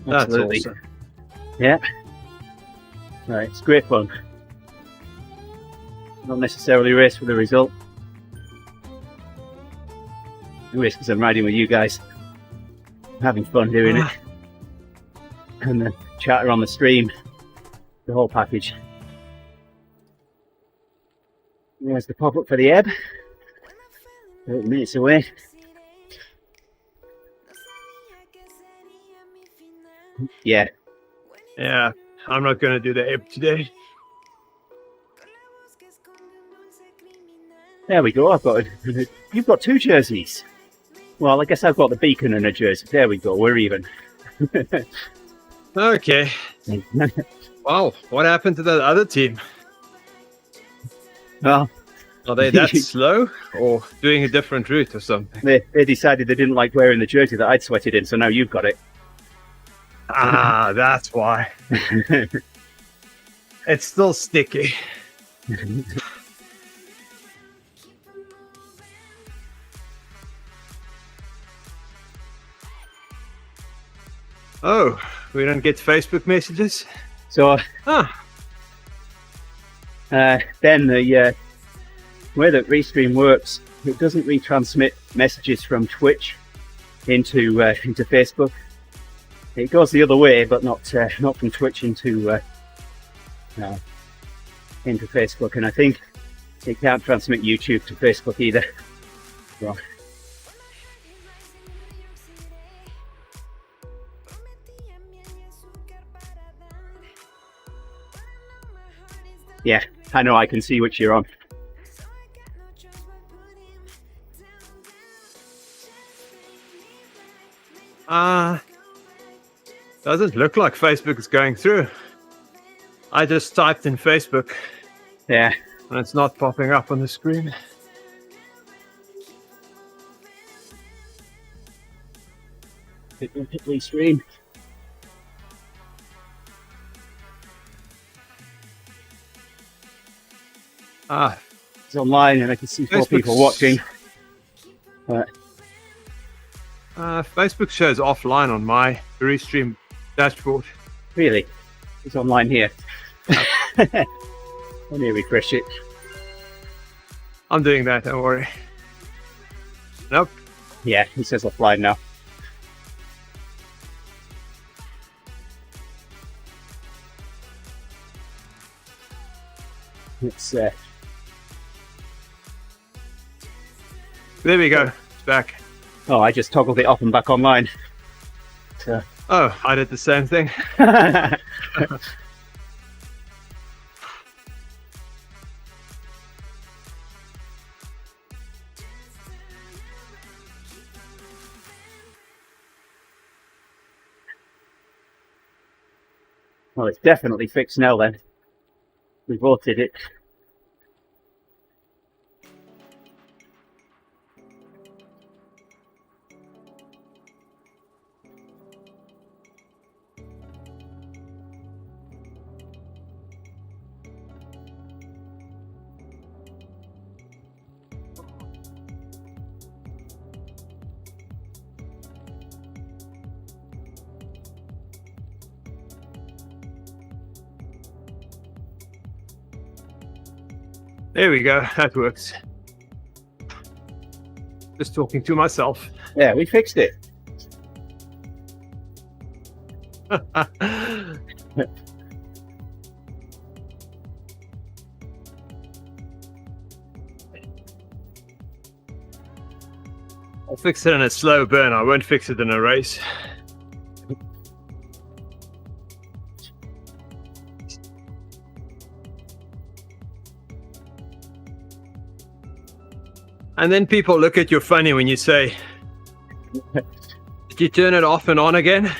that's Absolutely. awesome. Yeah. Right, it's great fun. Not necessarily race for the result. I race because I'm riding with you guys. I'm having fun doing it. And the chatter on the stream. The whole package. There's the pop-up for the ebb. 30 minutes away. Yeah. Yeah, I'm not going to do the ebb today. There we go. You've got 2 jerseys. Well, I guess I've got the beacon and a jersey. There we go. We're even. Okay. Wow, what happened to that other team? Well, Are they that slow or doing a different route or something? they decided they didn't like wearing the jersey that I'd sweated in, so now you've got it. Ah, that's why. It's still sticky. Oh, we don't get Facebook messages? So Ah, then the way that Restream works, it doesn't retransmit messages from Twitch into Facebook. It goes the other way, but not from Twitch into Facebook. And I think it can't transmit YouTube to Facebook either. So, yeah, I know. I can see which you're on. doesn't look like Facebook is going through. I just typed in Facebook Yeah. and it's not popping up on the screen. Hit Restream. Ah, It's online and I can see 4 people watching. But Facebook shows offline on my Restream dashboard. really, it's online here. Let me refresh it. I'm doing that, don't worry. Nope. Yeah, it says offline now. It's There we go. It's back. oh, I just toggled it off and back online. So. Oh, I did the same thing. Well, it's definitely fixed now then. We voted it. There we go. That works. Just talking to myself. Yeah, we fixed it. I'll fix it in a slow burn. I won't fix it in a race. And then people look at you funny when you say, did you turn it off and on again?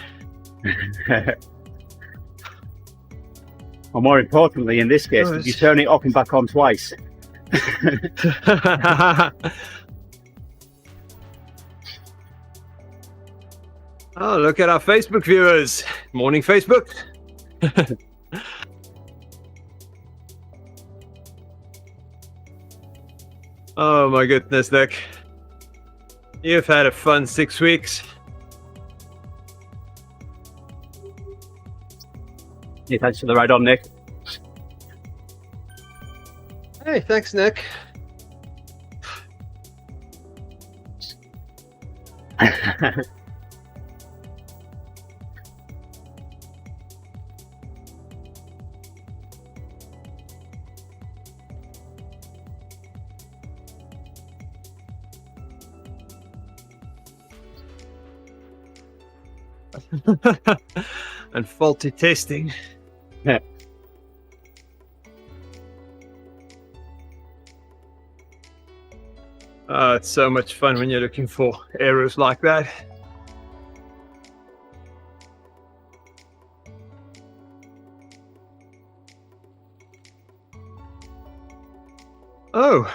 Or more importantly, in this case, did you turn it off and back on twice? Oh, look at our Facebook viewers. Morning, Facebook. Oh my goodness, Nick. You've had a fun 6 weeks. Yeah, thanks for the ride on, Nick. Hey, thanks, Nick. And faulty testing. Yeah. It's so much fun when you're looking for errors like that. Oh,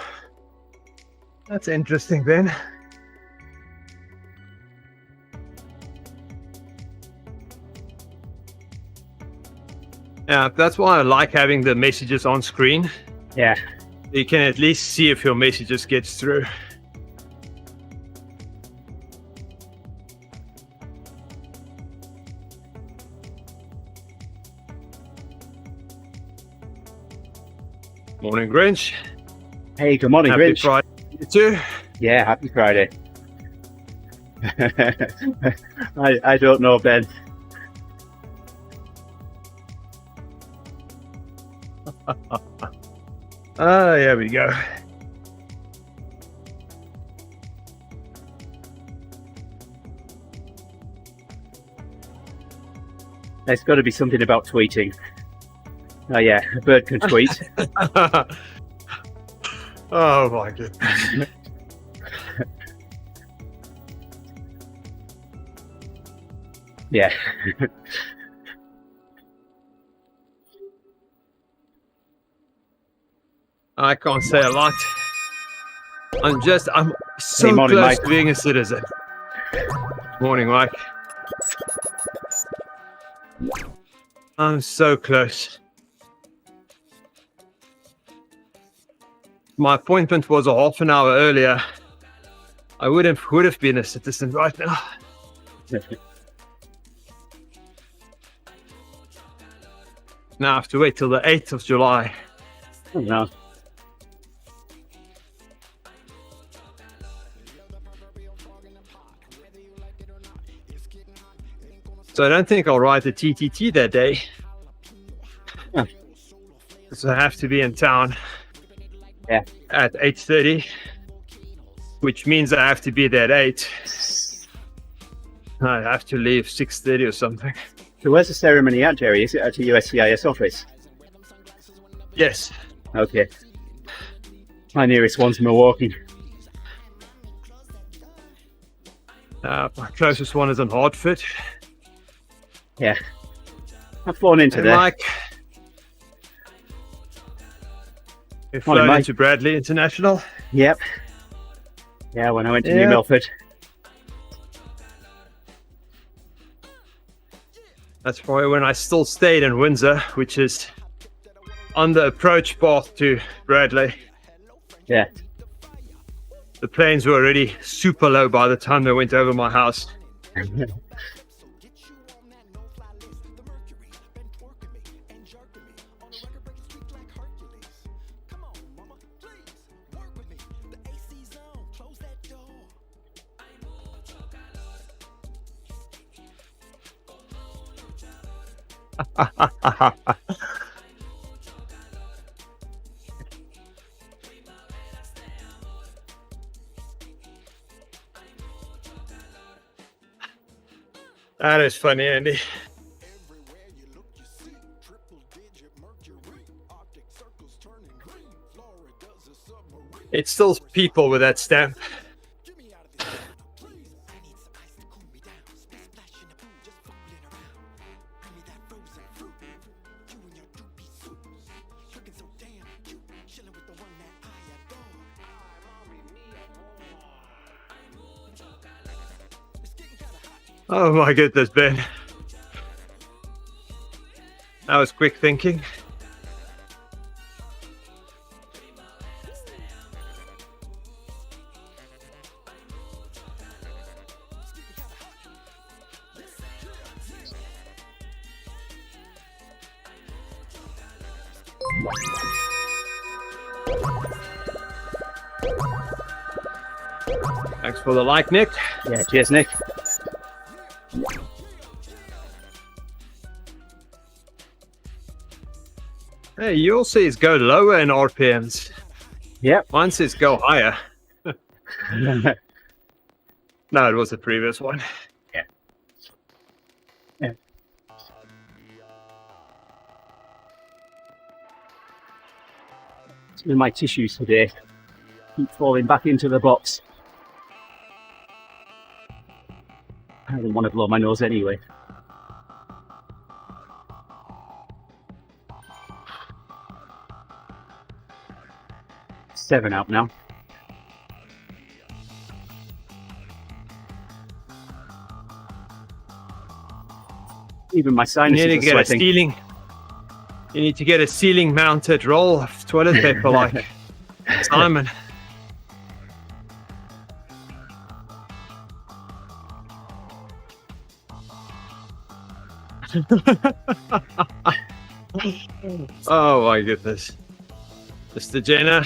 that's interesting then. Yeah, that's why I like having the messages on screen. Yeah. You can at least see if your messages gets through. Morning, Grinch. Hey, good morning, Happy Grinch. Friday, you too. Yeah, happy Friday. I don't know, Ben. There we go. There's got to be something about tweeting. Oh yeah, a bird can tweet. Oh my goodness. Yeah. I can't say a lot. I'm so Hey, morning, close Mike. to being a citizen. Morning, Mike. I'm so close. my appointment was a half an hour earlier, I would have been a citizen right now. Now I have to wait till the 8th of July. Oh, no. So I don't think I'll ride the TTT that day. Oh. So I have to be in town Yeah. at 8:30, which means I have to be there at 8. I have to leave 6:30 or something. So where's the ceremony at, Gerrie? Is it at a USCIS office? Yes. Okay. My nearest one's Milwaukee. My closest one is in Hartford. Yeah. I've flown into And there. like, we've Morning, flown Mike. into Bradley International. Yep. Yeah, when I went to New Yeah. Milford. That's probably when I still stayed in Windsor, which is on the approach path to Bradley. Yeah. The planes were already super low by the time they went over my house. That is funny, Andy. It's still people with that stamp. Oh my goodness, Ben. That was quick thinking. Thanks for the like, Nick. Yeah, cheers, Nick. Hey, yours says go lower in RPMs. Yep. Mine says go higher. No, it was the previous one. Yeah. It's been my tissues today. Keep falling back into the box. I didn't want to blow my nose anyway. Seven out now. Even my You sinuses need to are get a sweating. ceiling. You need to get a ceiling mounted roll of toilet paper like Simon. Oh my goodness. Mr. Jenner.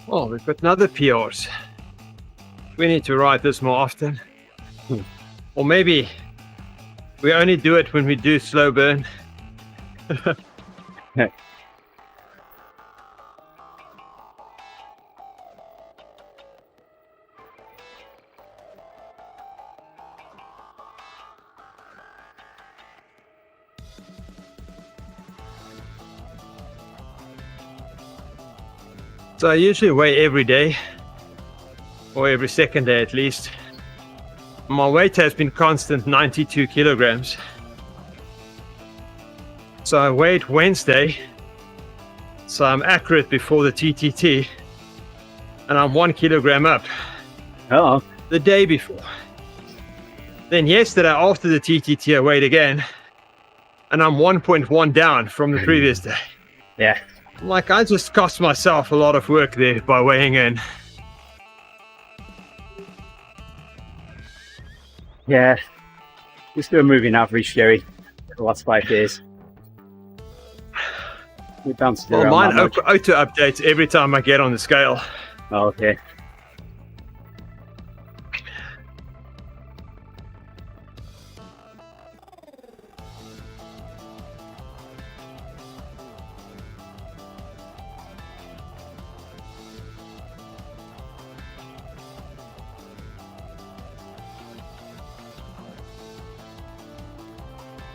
Oh, we've got another PRs. We need to ride this more often. Or maybe we only do it when we do slow burn. So I usually weigh every day, or every second day at least. My weight has been constant 92 kilograms. So I weighed Wednesday. So I'm accurate before the TTT. And I'm 1 kilogram up Oh, the day before. Then yesterday after the TTT I weighed again. And I'm 1.1 down from the previous day. yeah. Like, I just cost myself a lot of work there by weighing in. Yeah. Just do a moving average, Gerrie, for the last 5 days. We bounced Well, around mine that much. auto updates every time I get on the scale. Oh, okay.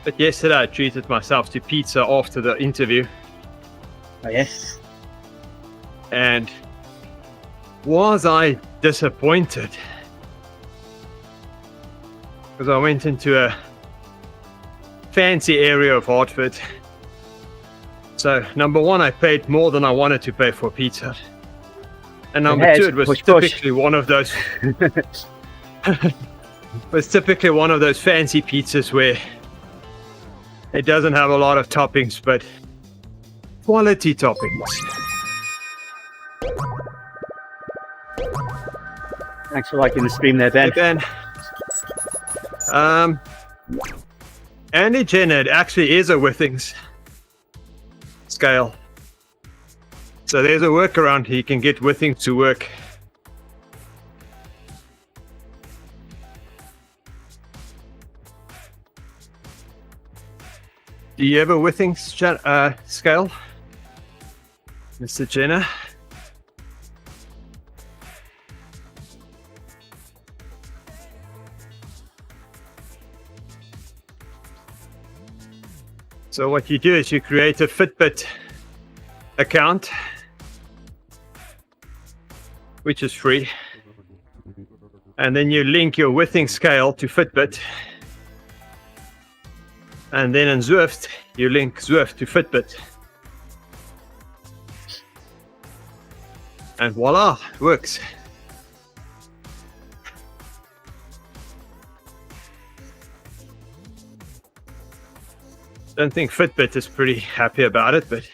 But yesterday I treated myself to pizza after the interview. Oh, yes. And was I disappointed? Because I went into a fancy area of Hartford. So number one, I paid more than I wanted to pay for pizza. And number Yes, two, it was push. typically one of those fancy pizzas where it doesn't have a lot of toppings, but quality toppings. Thanks for liking the stream there, Ben. Hey, Ben. Andy Jenner actually is a Withings scale. So there's a workaround. He can get Withings to work. Do you have a Withings scale, Mr. Jenner? So what you do is you create a Fitbit account, which is free, and then you link your Withings scale to Fitbit, and then in Zwift you link Zwift to Fitbit, and voila, it works. Don't think Fitbit is pretty happy about it, but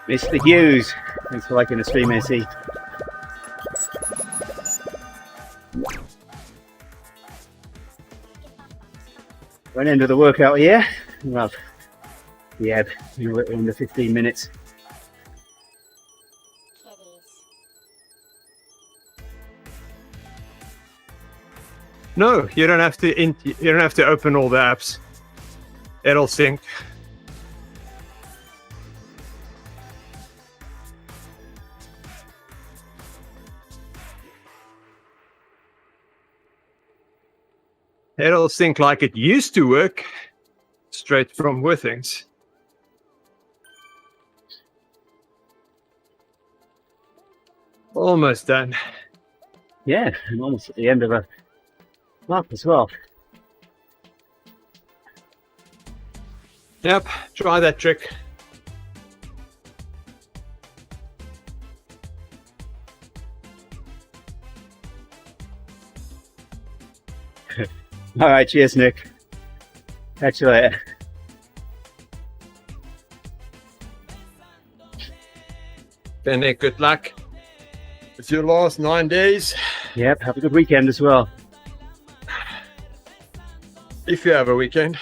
Mr. Hughes, thanks for liking the stream, AC. We're end of the workout here. Well, yeah, we're under 15 minutes. no, you don't have to open all the apps. It'll sync. It'll sync like it used to work, straight from Withings. Almost done. Yeah, I'm almost at the end of a lap as well. Yep, try that trick. All right, cheers, Nick. Catch you later. Benny, good luck. It's your last 9 days. Yep, have a good weekend as well. If you have a weekend,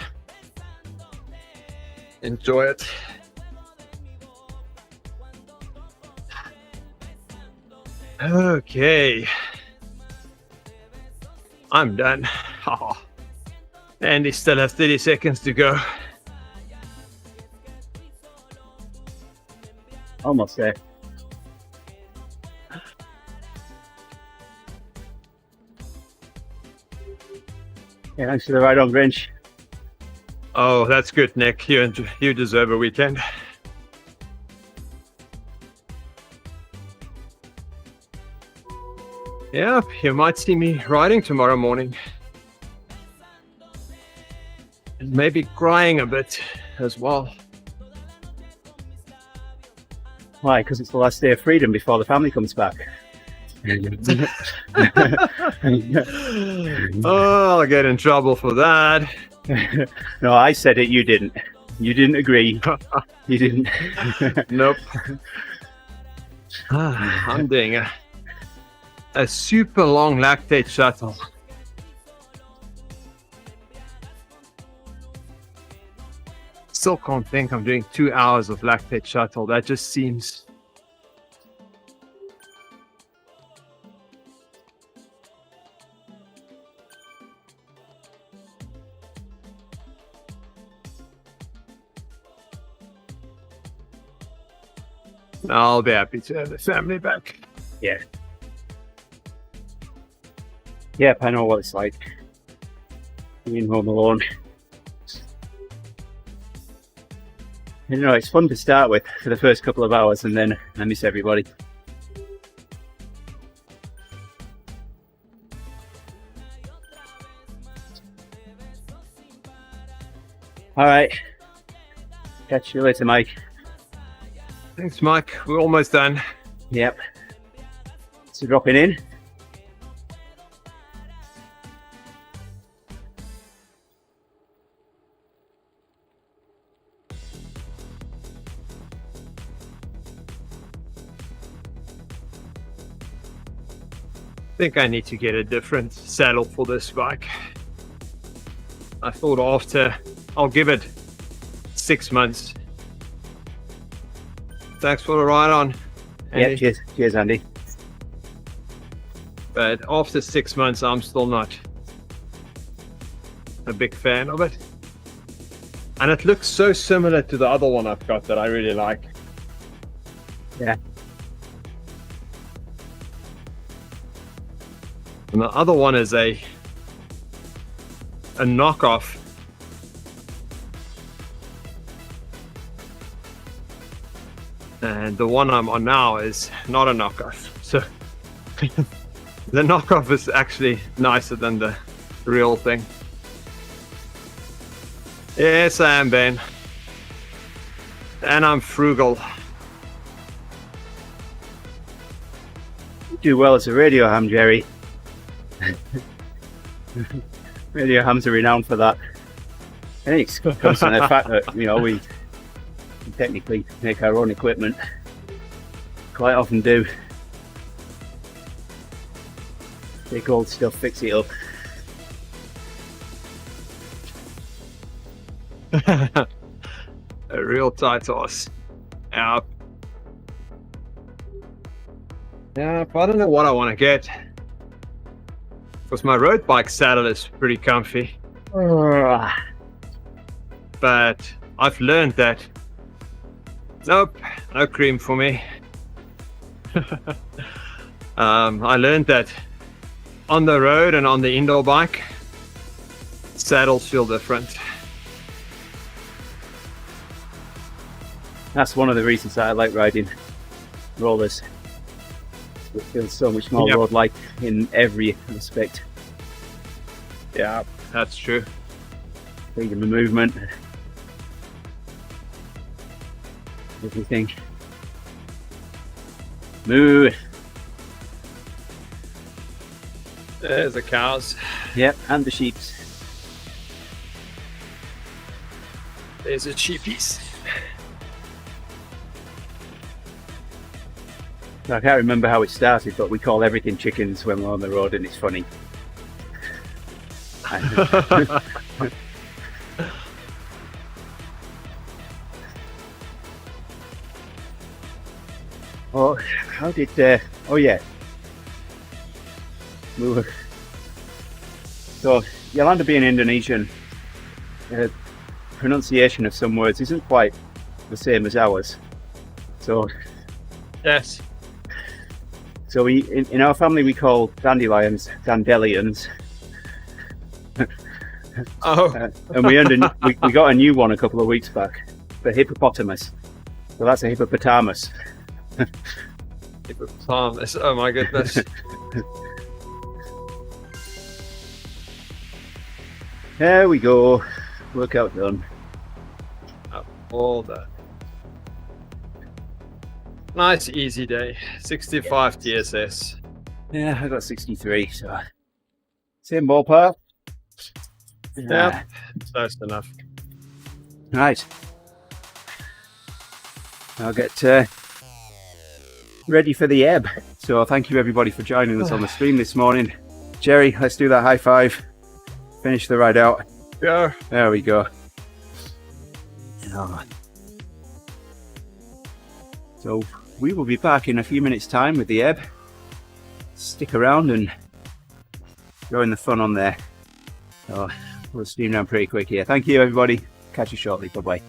enjoy it. Okay. I'm done. Oh. And he still has 30 seconds to go. Almost there. Yeah, thanks for the ride on, Grinch. Oh, that's good, Nick. You deserve a weekend. Yeah, you might see me riding tomorrow morning. And maybe crying a bit as well. Why? Because it's the last day of freedom before the family comes back. Oh, I'll get in trouble for that. No, I said it, you didn't. You didn't agree. You didn't. Nope. I'm doing a super long lactate shuttle. Still can't think I'm doing 2 hours of lactate shuttle. That just seems... I'll be happy to have the family back. Yeah. Yep, I know what it's like. Being home alone. You know, it's fun to start with for the first couple of hours, and then I miss everybody. All right. Catch you later, Mike. Thanks, Mike. We're almost done. Yep. So dropping in. I think I need to get a different saddle for this bike. I thought after, I'll give it 6 months. Thanks for the ride on, Andy. Yeah, cheers. Cheers, Andy. But after 6 months, I'm still not a big fan of it. And it looks so similar to the other one I've got that I really like. Yeah. And the other one is a knockoff. And the one I'm on now is not a knockoff. So the knockoff is actually nicer than the real thing. Yes, I am, Ben. And I'm frugal. You do well as a radio ham, Gerrie. Radio hams are renowned for that. I think it comes from the fact that, you know, we technically make our own equipment. Quite often do. Take old stuff, fix it up. A real tight horse. Yeah. Yeah, I don't know what I want to get. Because my road bike saddle is pretty comfy. But I've learned that, nope, no cream for me. I learned that on the road and on the indoor bike, saddles feel different. That's one of the reasons that I like riding rollers. It feels so much more road-like in every aspect. Yeah, that's true. Freedom of movement. Everything. Moo! There's the cows. Yep, and the sheeps. There's the sheepies. I can't remember how it started, but we call everything chickens when we're on the road, and it's funny. Oh, how did? Oh yeah. So Yolanda being Indonesian, pronunciation of some words isn't quite the same as ours. So Yes. So we, in our family, we call dandelions dandelions, Oh, And we got a new one a couple of weeks back, the hippopotamus. So that's a hippopotamus. hippopotamus. Oh my goodness. There we go. Workout done. All that. Nice easy day. 65 TSS. Yeah, I got 63, so same ballpark. Yep, close enough. Right. I'll get ready for the ebb. So thank you everybody for joining us on the stream this morning. Gerrie, let's do that high five. Finish the ride out. Yeah. There we go. Oh. So we will be back in a few minutes time with the ebb. Stick around and join the fun on there. So we'll stream down pretty quick here. Thank you everybody. Catch you shortly. Bye bye.